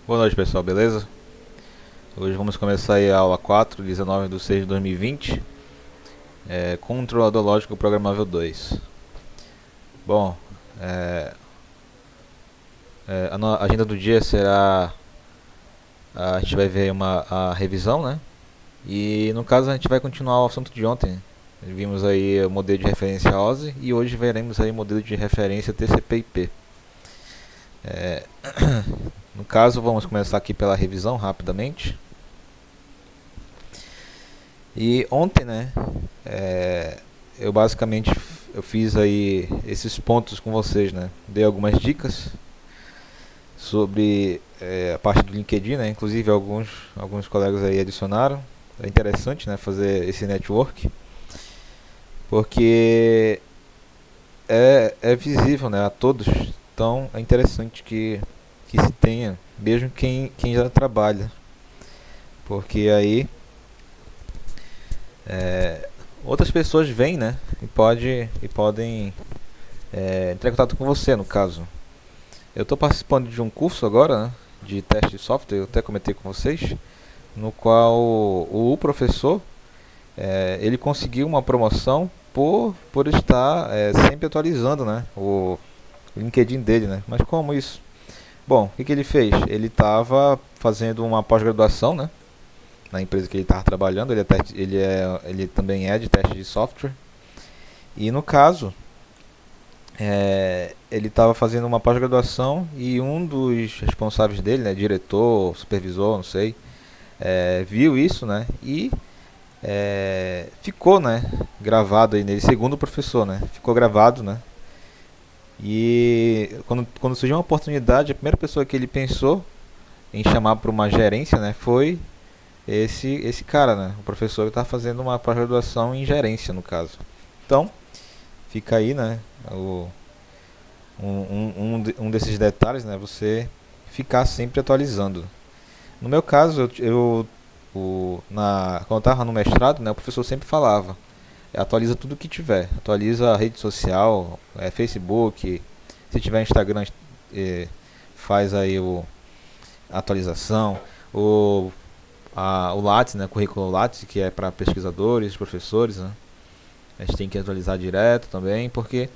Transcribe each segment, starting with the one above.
Boa noite, pessoal, beleza? Hoje vamos começar aí a aula 4, 19 de 6 de 2020, Controlador Lógico Programável 2. Bom, é, a agenda do dia será, a gente vai ver a revisão, né? E no caso a gente vai continuar o assunto de ontem. Vimos aí o modelo de referência OSI e hoje veremos aí o modelo de referência TCP/IP. É, no caso vamos começar aqui pela revisão rapidamente. E ontem, né, é, eu basicamente eu fiz aí esses pontos com vocês, né? Dei algumas dicas sobre a parte do LinkedIn, né? Inclusive alguns colegas aí adicionaram. É interessante, né, fazer esse network, porque é visível, né, a todos. Então é interessante que se tenha, mesmo quem já trabalha, porque aí é, outras pessoas vêm, né, e podem entrar em contato com você, no caso. Eu estou participando de um curso agora, né, de teste de software, eu até comentei com vocês, no qual o professor ele conseguiu uma promoção por estar sempre atualizando, né, o LinkedIn dele, né. Mas como isso? Bom, o que ele fez? Ele estava fazendo uma pós-graduação, né, na empresa que ele estava trabalhando. Ele também é de teste de software. E no caso, ele estava fazendo uma pós-graduação e um dos responsáveis dele, né, diretor, supervisor, não sei, viu isso, né, e ficou, né, gravado aí nele, segundo o professor, né, ficou gravado, né, e quando surgiu uma oportunidade, a primeira pessoa que ele pensou em chamar para uma gerência, né, foi esse cara, né, o professor que está fazendo uma pós-graduação em gerência, no caso. Então, fica aí, né, o, um desses detalhes, né, você ficar sempre atualizando. No meu caso, quando eu estava no mestrado, né, o professor sempre falava, atualiza tudo que tiver, atualiza a rede social, Facebook, se tiver Instagram, eh, faz aí a atualização, o, o Lattes, né, currículo Lattes, que é para pesquisadores, professores, né, a gente tem que atualizar direto também, porque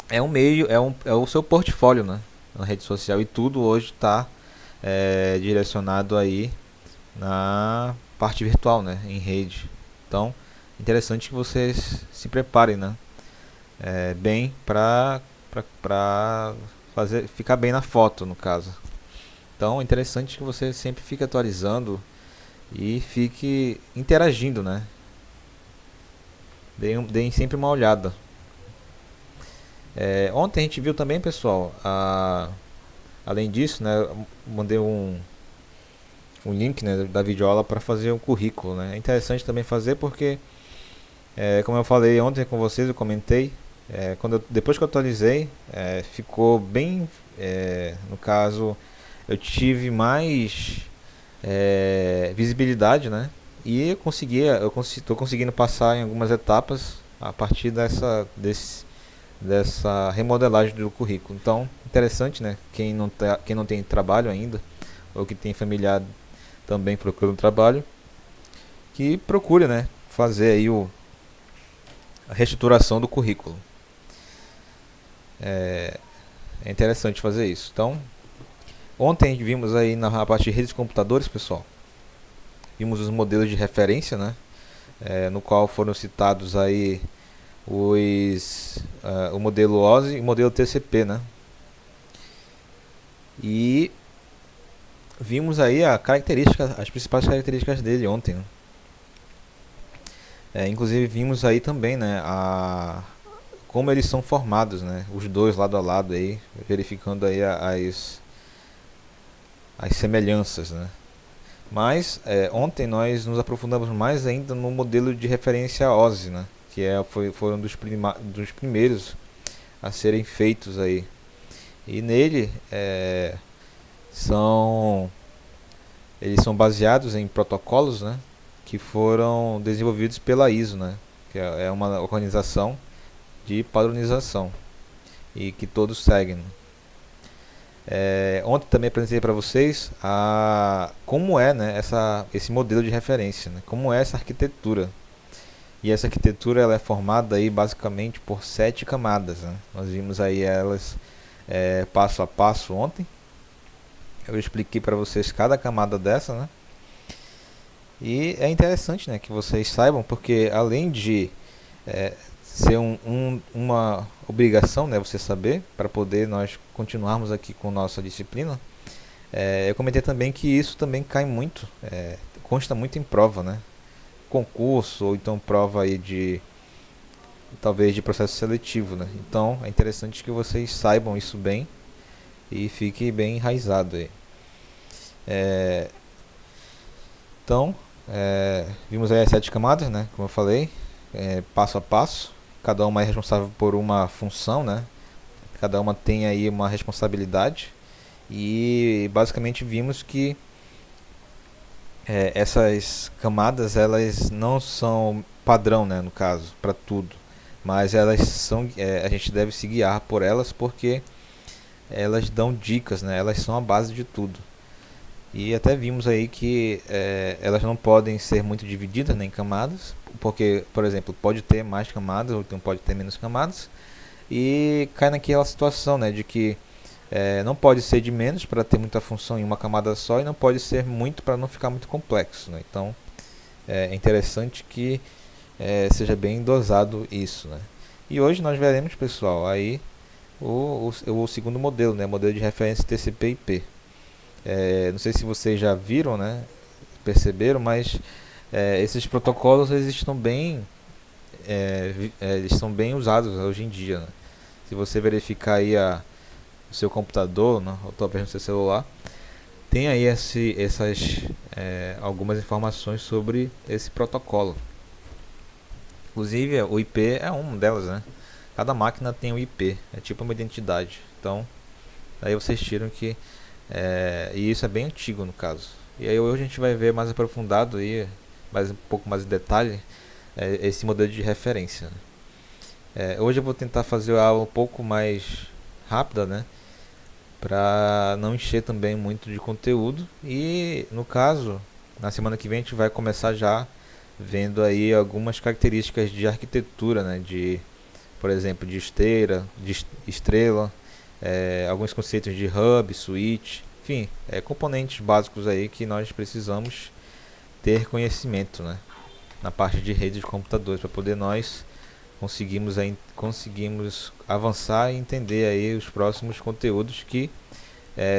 é um meio, é o seu portfólio, né, na rede social, e tudo hoje está direcionado aí na parte virtual, né, em rede. Então, interessante que vocês se preparem, né, bem para fazer ficar bem na foto, no caso. Então, é interessante que você sempre fique atualizando e fique interagindo, né. Deem sempre uma olhada. Ontem a gente viu também, pessoal, além disso, né, mandei um link, né, da videoaula para fazer um currículo, né. É interessante também fazer porque, como eu falei ontem com vocês, eu comentei, depois que eu atualizei, ficou bem, no caso, eu tive mais visibilidade, né, e estou conseguindo passar em algumas etapas a partir dessa remodelagem do currículo. Então, interessante, né? Quem não tem trabalho ainda, ou que tem familiar também procurando trabalho, que procure, né, fazer aí a reestruturação do currículo. É interessante fazer isso. Então, ontem vimos aí na parte de redes de computadores, pessoal, vimos os modelos de referência, né, no qual foram citados aí o modelo OSI e o modelo TCP, né? E vimos aí as principais características dele ontem, né? Inclusive vimos aí também, né, como eles são formados, né? Os dois lado a lado aí, verificando aí as semelhanças, né? Mas ontem nós nos aprofundamos mais ainda no modelo de referência OSI, né? Que foi um dos primeiros a serem feitos aí. E nele são eles são baseados em protocolos, né, que foram desenvolvidos pela ISO, né, que é uma organização de padronização e que todos seguem. Ontem também apresentei para vocês como é, né, esse modelo de referência, né, como é essa arquitetura. E essa arquitetura ela é formada aí basicamente por 7 camadas, né? Nós vimos aí elas passo a passo ontem. Eu expliquei para vocês cada camada dessa, né? E é interessante, né, que vocês saibam, porque além de ser uma obrigação, né, você saber, para poder nós continuarmos aqui com nossa disciplina, eu comentei também que isso também cai muito, consta muito em prova, né? Concurso ou então prova aí de talvez de processo seletivo, né? Então é interessante que vocês saibam isso bem e fique bem enraizado aí. Então vimos aí as 7 camadas, né? Como eu falei, passo a passo. Cada uma é responsável por uma função, né? Cada uma tem aí uma responsabilidade e basicamente vimos que essas camadas elas não são padrão, né, no caso, para tudo, mas elas são, a gente deve se guiar por elas porque elas dão dicas, né, elas são a base de tudo. E até vimos aí que elas não podem ser muito divididas, né, em camadas, porque, por exemplo, pode ter mais camadas ou então pode ter menos camadas, e cai naquela situação, né, de que não pode ser de menos para ter muita função em uma camada só e não pode ser muito para não ficar muito complexo, né? Então é interessante que seja bem dosado isso, né? E hoje nós veremos, pessoal, aí o segundo modelo, né? Modelo de referência TCP/IP. Não sei se vocês já viram, né? Perceberam, mas esses protocolos eles estão bem, eles são bem usados hoje em dia, né? Se você verificar aí o seu computador, né, ou talvez no seu celular, tem aí essas algumas informações sobre esse protocolo. Inclusive o IP é uma delas, né? Cada máquina tem um IP, é tipo uma identidade. Então, aí vocês tiram que e isso é bem antigo no caso. E aí hoje a gente vai ver mais aprofundado aí, um pouco mais em detalhe, esse modelo de referência, né? Hoje eu vou tentar fazer a aula um pouco mais rápida, né? Para não encher também muito de conteúdo. E no caso, na semana que vem a gente vai começar já vendo aí algumas características de arquitetura, né? Por exemplo, de esteira, de estrela, alguns conceitos de hub, switch, enfim, componentes básicos aí que nós precisamos ter conhecimento, né? Na parte de rede de computadores para poder nós conseguimos avançar e entender aí os próximos conteúdos que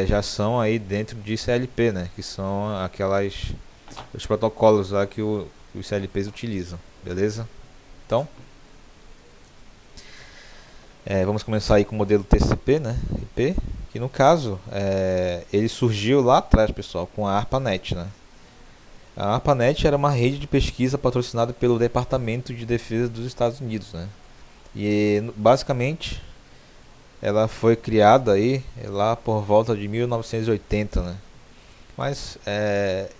já são aí dentro de CLP, né? Que são os protocolos lá que os CLPs utilizam, beleza? Então, vamos começar aí com o modelo TCP, né? IP, que no caso ele surgiu lá atrás, pessoal, com a ARPANET, né? A ARPANET era uma rede de pesquisa patrocinada pelo Departamento de Defesa dos Estados Unidos, né? E basicamente ela foi criada aí lá por volta de 1980, né? Mas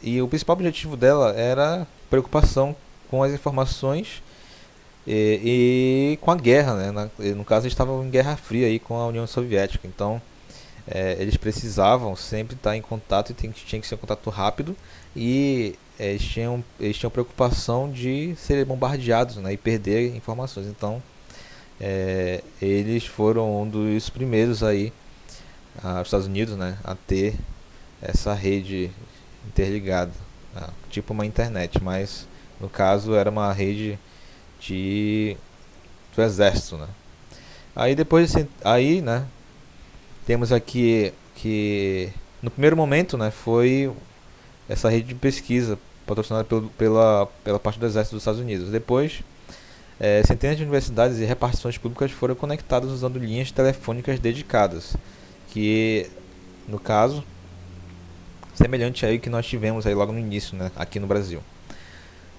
e o principal objetivo dela era preocupação com as informações e com a guerra, né? No caso eles estavam em Guerra Fria aí com a União Soviética, então eles precisavam sempre estar em contato e tinha que ser um contato rápido e eles tinham preocupação de serem bombardeados, né, e perder informações. Então eles foram um dos primeiros aí, os Estados Unidos, né, a ter essa rede interligada, tipo uma internet, mas no caso era uma rede do exército, né. Aí depois aí, né, temos aqui que no primeiro momento, né, foi essa rede de pesquisa patrocinada pela parte do exército dos Estados Unidos. Depois, centenas de universidades e repartições públicas foram conectadas usando linhas telefônicas dedicadas, que no caso semelhante aí que nós tivemos aí logo no início, né, aqui no Brasil.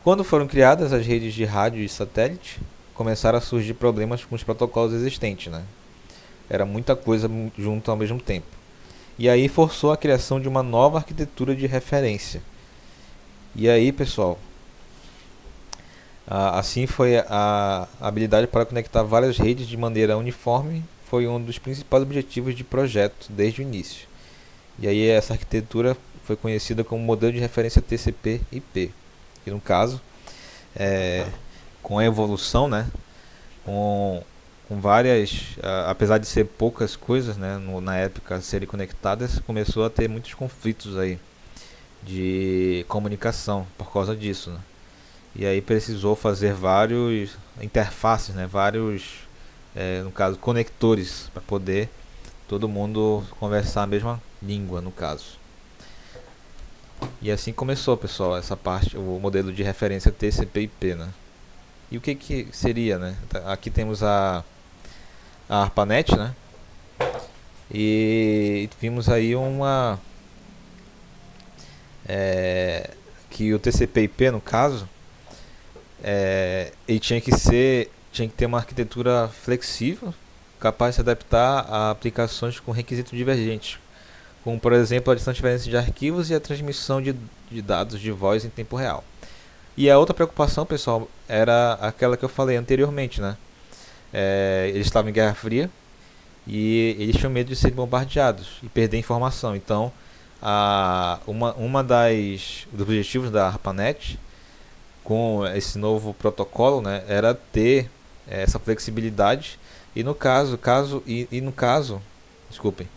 Quando foram criadas as redes de rádio e satélite, começaram a surgir problemas com os protocolos existentes, né? Era muita coisa junto ao mesmo tempo. E aí forçou a criação de uma nova arquitetura de referência. E aí, pessoal, assim foi a habilidade para conectar várias redes de maneira uniforme, foi um dos principais objetivos de projeto desde o início. E aí essa arquitetura foi conhecida como modelo de referência TCP/IP. E no caso, é, com a evolução, né, com, com várias, apesar de ser poucas coisas, né, na época serem conectadas, começou a ter muitos conflitos aí de comunicação por causa disso, né? E aí precisou fazer vários interfaces, né, vários, no caso, conectores para poder todo mundo conversar a mesma língua, no caso. E assim começou, pessoal, essa parte, o modelo de referência TCP/IP, né? E o que que seria, né? Aqui temos a ARPANET, né? E vimos aí que o TCP/IP, no caso, ele tinha que ter uma arquitetura flexível, capaz de se adaptar a aplicações com requisitos divergentes, como por exemplo a distância diferença de arquivos e a transmissão de dados de voz em tempo real. E a outra preocupação, pessoal, era aquela que eu falei anteriormente, né? Eles estavam em Guerra Fria e eles tinham medo de serem bombardeados e perder informação. Então, uma dos objetivos da ARPANET com esse novo protocolo, né, era ter essa flexibilidade e no caso, desculpem,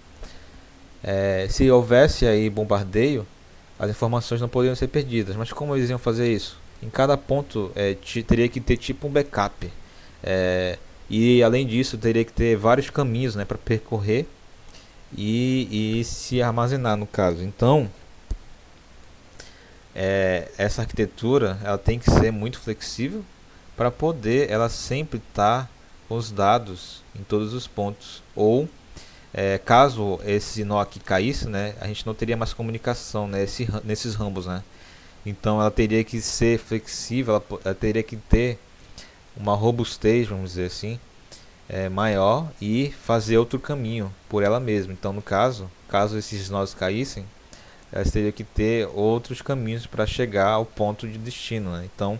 se houvesse aí bombardeio, as informações não poderiam ser perdidas. Mas como eles iam fazer isso? Em cada ponto teria que ter tipo um backup. E além disso, teria que ter vários caminhos, né, para percorrer e se armazenar no caso. Então, essa arquitetura ela tem que ser muito flexível para poder ela sempre estar com os dados em todos os pontos. Ou caso esse nó aqui caísse, né, a gente não teria mais comunicação, né, nesses ramos, né? Então ela teria que ser flexível, ela teria que ter uma robustez, vamos dizer assim, maior e fazer outro caminho por ela mesma. Então no caso esses nós caíssem, elas teriam que ter outros caminhos para chegar ao ponto de destino, né? Então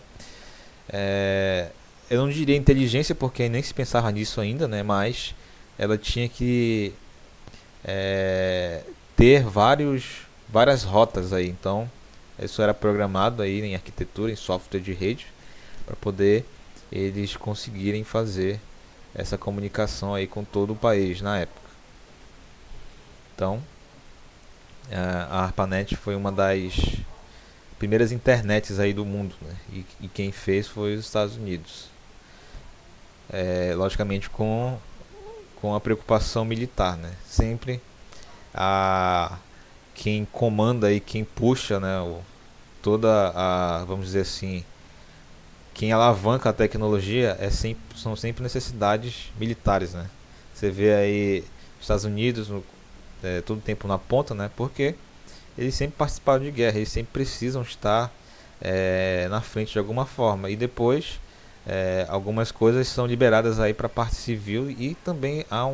eu não diria inteligência porque nem se pensava nisso ainda, né? Mas ela tinha que ter várias rotas aí. Então isso era programado aí em arquitetura, em software de rede, para poder eles conseguirem fazer essa comunicação aí com todo o país na época. Então a ARPANET foi uma das primeiras internets aí do mundo, né? E quem fez foi os Estados Unidos. Logicamente com a preocupação militar, né? Sempre quem comanda e quem puxa, né, vamos dizer assim, quem alavanca a tecnologia são sempre necessidades militares, né? Você vê aí os Estados Unidos todo tempo na ponta, né? Porque eles sempre participaram de guerra, eles sempre precisam estar na frente de alguma forma. E depois algumas coisas são liberadas aí para a parte civil e também há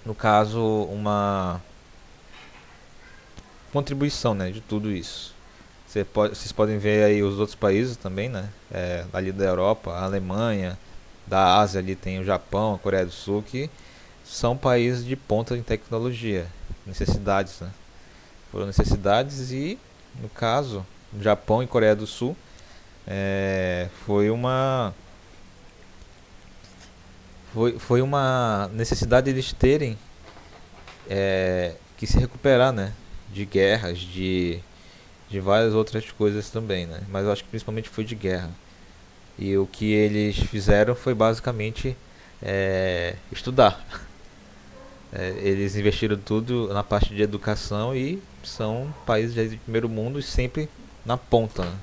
no caso, uma contribuição, né, de tudo isso. Vocês podem ver aí os outros países também, né? Ali da Europa, a Alemanha, da Ásia ali tem o Japão, a Coreia do Sul, que são países de ponta em tecnologia, necessidades, né? Foram necessidades e, no caso, no Japão e Coreia do Sul, foi uma necessidade eles terem que se recuperar, né? De guerras, de várias outras coisas também, né? Mas eu acho que principalmente foi de guerra. E o que eles fizeram foi basicamente estudar. Eles investiram tudo na parte de educação e são países de primeiro mundo e sempre na ponta, né?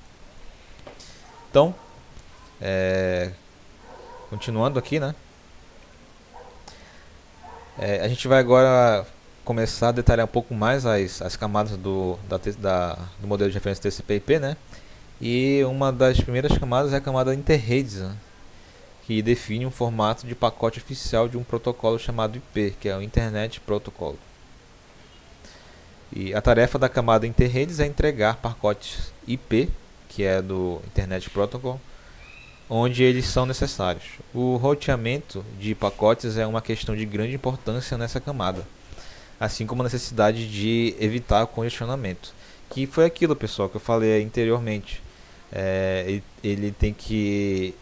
Então, continuando aqui, né? A gente vai agora começar a detalhar um pouco mais as camadas do modelo de referência TCP/IP, né? E uma das primeiras camadas é a camada interredes, né? Que define um formato de pacote oficial de um protocolo chamado IP, que é o Internet Protocol. E a tarefa da camada interredes é entregar pacotes IP, que é do Internet Protocol, onde eles são necessários. O roteamento de pacotes é uma questão de grande importância nessa camada, assim como a necessidade de evitar congestionamento, que foi aquilo, pessoal, que eu falei anteriormente. Ele tem que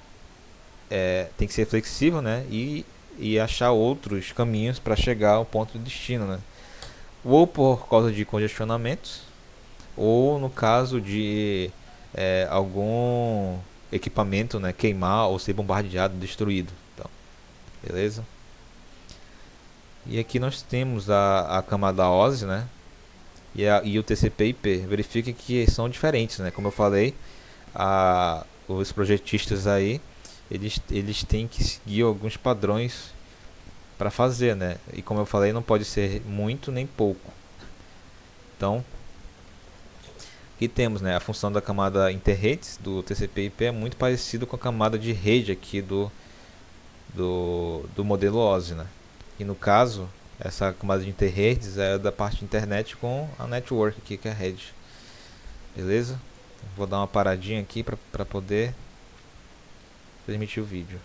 ser flexível, né? E achar outros caminhos para chegar ao ponto de destino, né? Ou por causa de congestionamentos, ou no caso de algum equipamento, né, queimar ou ser bombardeado, destruído. Então, beleza? E aqui nós temos a camada OSI, né? E o TCP/IP. Verifique que são diferentes, né? Como eu falei, os projetistas aí, eles têm que seguir alguns padrões para fazer, né? E como eu falei, não pode ser muito nem pouco. Então, aqui temos, né, a função da camada interredes do TCP/IP é muito parecido com a camada de rede aqui do modelo OSI, né? E no caso, essa camada de interredes é da parte de internet com a network aqui, que é a rede. Beleza? Vou dar uma paradinha aqui para poder transmitir o vídeo.